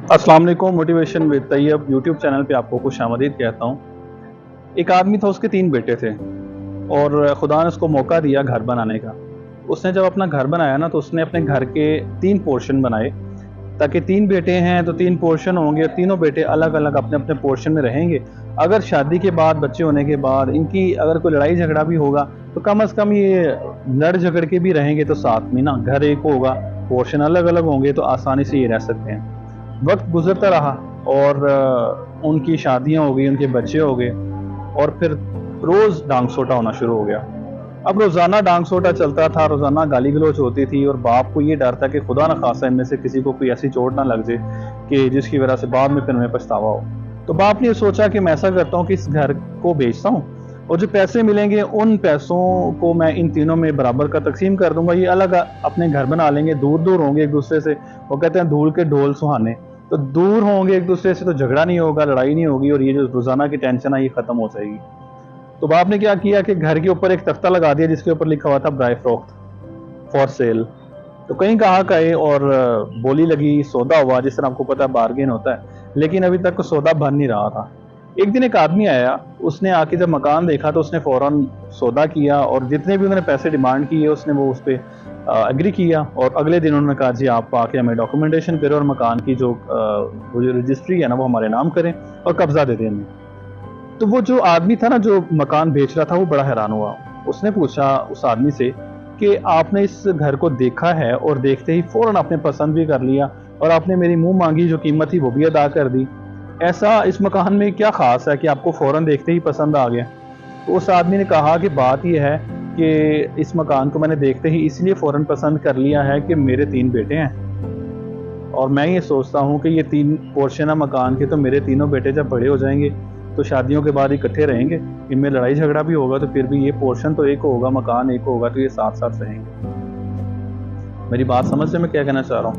अस्सलाम वालेकुम। Motivation with Tayyab YouTube channel पे आपको खुशामदीद कहता हूँ। एक आदमी था, उसके 3 बेटे थे और खुदा ने उसको मौका दिया घर बनाने का। उसने जब अपना घर बनाया ना, तो उसने अपने घर के 3 पोर्शन बनाए, ताकि 3 बेटे हैं तो 3 पोर्शन होंगे, तीनों बेटे अलग अलग अपने अपने पोर्शन में रहेंगे। अगर शादी के बाद, बच्चे होने के बाद इनकी अगर कोई लड़ाई झगड़ा भी होगा तो कम अज़ कम ये लड़ झगड़ के भी रहेंगे, तो साथ में ना घर एक होगा, पोर्शन अलग अलग होंगे, तो आसानी से ये रह सकते हैं। वक्त गुजरता रहा और उनकी शादियां हो गई, उनके बच्चे हो गए और फिर रोज़ डांग सोटा होना शुरू हो गया। अब रोज़ाना डांग सोटा चलता था, रोज़ाना गाली गलौज होती थी और बाप को ये डर था कि खुदा न खासा इनमें से किसी को कोई ऐसी चोट ना लग जाए कि जिसकी वजह से बाद में फिर हमें पछतावा हो। तो बाप ने ये सोचा कि मैं ऐसा करता हूँ कि इस घर को बेचता हूँ और जो पैसे मिलेंगे उन पैसों को मैं इन तीनों में बराबर का तकसीम कर दूंगा। ये अलग अपने घर बना लेंगे, दूर दूर होंगे एक दूसरे से। वो कहते हैं धूल के ढोल सुहाने, तो दूर होंगे एक दूसरे से, तो झगड़ा नहीं होगा, लड़ाई नहीं होगी और ये जो रोजाना की टेंशन है ये खत्म हो जाएगी। तो बाप ने क्या किया कि घर के ऊपर एक तख्ता लगा दिया जिसके ऊपर लिखा हुआ था ब्राई फ्रोख्त फॉर सेल। तो कहीं कहा गए और बोली लगी, सौदा हुआ, जिस तरह आपको पता है बार्गेन होता है, लेकिन अभी तक सौदा बन नहीं रहा था। एक दिन एक आदमी आया, उसने आके जब मकान देखा तो उसने फौरन सौदा किया और जितने भी उन्होंने पैसे डिमांड किए उसने वो उस पर एग्री किया। और अगले दिन उन्होंने कहा जी आप आके हमें डॉक्यूमेंटेशन करें और मकान की जो रजिस्ट्री है ना वो हमारे नाम करें और कब्जा दे दें हमें। तो वो जो आदमी था ना, जो मकान बेच रहा था, वो बड़ा हैरान हुआ। उसने पूछा उस आदमी से कि आपने इस घर को देखा है और देखते ही फौरन आपने पसंद भी कर लिया और आपने मेरी मुंह मांगी जो कीमत थी वो भी अदा कर दी, ऐसा इस मकान में क्या खास है कि आपको फौरन देखते ही पसंद आ गया? तो उस आदमी ने कहा कि बात यह है कि इस मकान को मैंने देखते ही इसलिए फ़ौरन पसंद कर लिया है कि मेरे 3 बेटे हैं और मैं ये सोचता हूँ कि ये 3 पोर्शन है मकान के, तो मेरे तीनों बेटे जब बड़े हो जाएंगे तो शादियों के बाद इकट्ठे रहेंगे, इनमें लड़ाई झगड़ा भी होगा तो फिर भी ये पोर्शन तो एक होगा, मकान एक होगा, तो ये साथ साथ रहेंगे। मेरी बात समझ से मैं क्या कहना चाह रहा हूँ?